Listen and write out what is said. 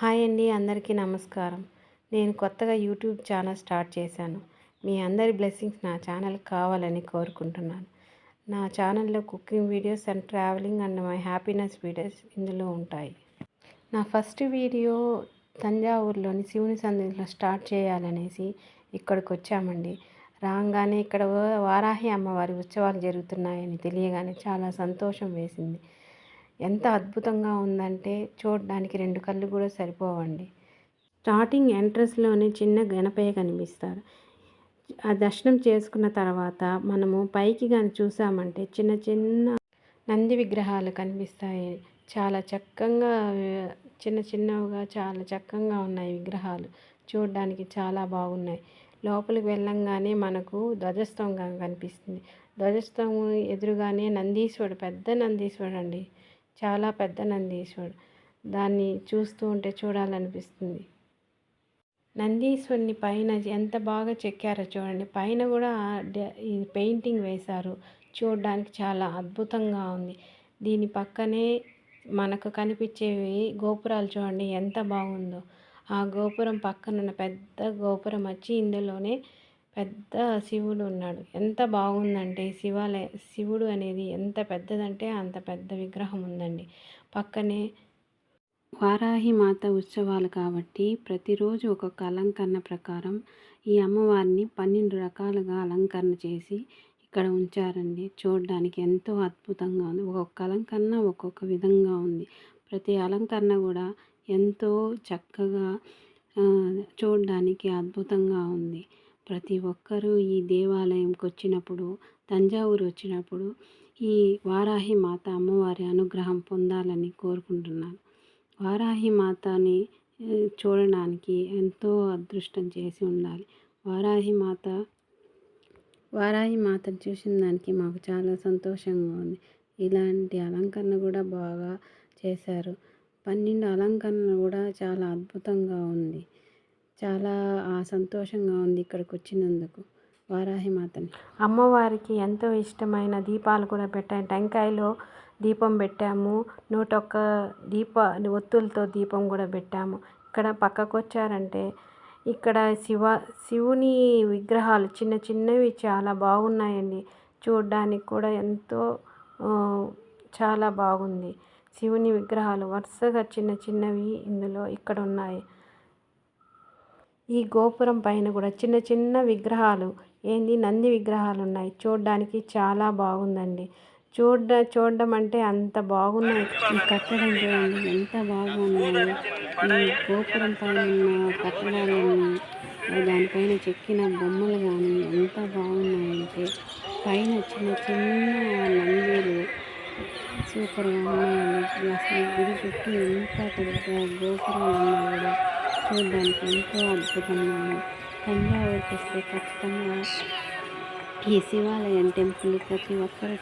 Hi అండి, అందరికీ నమస్కారం. నేను కొత్తగా యూట్యూబ్ ఛానల్ స్టార్ట్ చేశాను. మీ అందరి బ్లెస్సింగ్స్ నా ఛానల్కి కావాలని కోరుకుంటున్నాను. నా ఛానల్లో cooking videos and travelling and my happiness videos ఇందులో ఉంటాయి. నా ఫస్ట్ వీడియో తంజావూరులోని శివుని సన్నిధిలో స్టార్ట్ చేయాలనేసి ఇక్కడికి వచ్చామండి. రాగానే ఇక్కడ వారాహి అమ్మవారి ఉత్సవాలు జరుగుతున్నాయని తెలియగానే చాలా సంతోషం వేసింది. ఎంత అద్భుతంగా ఉందంటే చూడడానికి 2 కళ్ళు కూడా సరిపోవండి. స్టార్టింగ్ ఎంట్రన్స్లోనే చిన్న గణపయ్య కనిపిస్తారు. ఆ దర్శనం చేసుకున్న తర్వాత మనము పైకి కానీ చూసామంటే చిన్న చిన్న నంది విగ్రహాలు కనిపిస్తాయి. చాలా చక్కగా చిన్న చిన్నవిగా చాలా చక్కగా ఉన్నాయి విగ్రహాలు. చూడడానికి చాలా బాగున్నాయి. లోపలికి వెళ్ళంగానే మనకు ధ్వజస్తంభం కనిపిస్తుంది. ధ్వజస్తంభం ఎదురుగానే నందీశ్వరుడు, పెద్ద నందీశ్వరుడు అండి, చాలా పెద్ద నందీశ్వరుడు. దాన్ని చూస్తూ ఉంటే చూడాలనిపిస్తుంది. నందీశ్వరుని పైన ఎంత బాగా చెక్కారో చూడండి. పైన కూడా ఈ పెయింటింగ్ వేశారు. చూడడానికి చాలా అద్భుతంగా ఉంది. దీని పక్కనే మనకు కనిపించేవి గోపురాలు చూడండి ఎంత బాగుందో. ఆ గోపురం పక్కనున్న పెద్ద గోపురం వచ్చి ఇందులోనే పెద్ద శివుడు ఉన్నాడు. ఎంత బాగుందంటే శివుడు అనేది ఎంత పెద్దదంటే అంత పెద్ద విగ్రహం ఉందండి. పక్కనే వారాహి మాత ఉత్సవాలు కాబట్టి ప్రతిరోజు ఒక్కొక్క అలంకరణ ప్రకారం ఈ అమ్మవారిని 12 రకాలుగా అలంకరణ చేసి ఇక్కడ ఉంచారండి. చూడడానికి ఎంతో అద్భుతంగా ఉంది. ఒక్కొక్క అలంకరణ ఒక్కొక్క విధంగా ఉంది. ప్రతి అలంకరణ కూడా ఎంతో చక్కగా చూడడానికి అద్భుతంగా ఉంది. ప్రతి ఒక్కరూ ఈ దేవాలయంకి వచ్చినప్పుడు, తంజావూరు వచ్చినప్పుడు ఈ వారాహి మాత అమ్మవారి అనుగ్రహం పొందాలని కోరుకుంటున్నాను. వారాహి మాతని చూడడానికి ఎంతో అదృష్టం చేసి ఉండాలి. వారాహి మాతను చూసిన దానికి మాకు చాలా సంతోషంగా ఉంది. ఇలాంటి అలంకరణ కూడా బాగా చేశారు. 12 అలంకరణ కూడా చాలా అద్భుతంగా ఉంది. చాలా సంతోషంగా ఉంది ఇక్కడికి వచ్చినందుకు. వారాహి మాతని అమ్మవారికి ఎంతో ఇష్టమైన దీపాలు కూడా పెట్టాము. టెంకాయలో దీపం పెట్టాము. 101 ఒత్తులతో దీపం కూడా పెట్టాము. ఇక్కడ పక్కకు వచ్చారంటే ఇక్కడ శివుని విగ్రహాలు చిన్న చిన్నవి చాలా బాగున్నాయండి. చూడడానికి కూడా ఎంతో చాలా బాగుంది. శివుని విగ్రహాలు వరుసగా చిన్న చిన్నవి ఇక్కడ ఉన్నాయి. ఈ గోపురం పైన కూడా చిన్న చిన్న విగ్రహాలు నంది విగ్రహాలు ఉన్నాయి. చూడడానికి చాలా బాగుందండి. చూడడం అంటే అంత బాగున్నాయి. ఈ కట్టడం చూడండి ఎంత బాగున్నాయో. ఈ గోపురం పైన ఉన్న కట్టడాలన్నీ, దానిపైన చెక్కిన బొమ్మలు కానీ ఎంత బాగున్నాయంటే పైన చిన్న చిన్న నందీలు సూపర్గా ఉన్నాయండి. అసలు గుడి చుట్టూ ఎంత పెద్ద గోపురాలు ఉన్నా కూడా చూడడానికి ఎంతో అద్భుతంగా ఉంది. తంజావూరుకి వస్తే ఖచ్చితంగా ఈ శివాలయం టెంపుల్ ప్రతి ఒక్కరు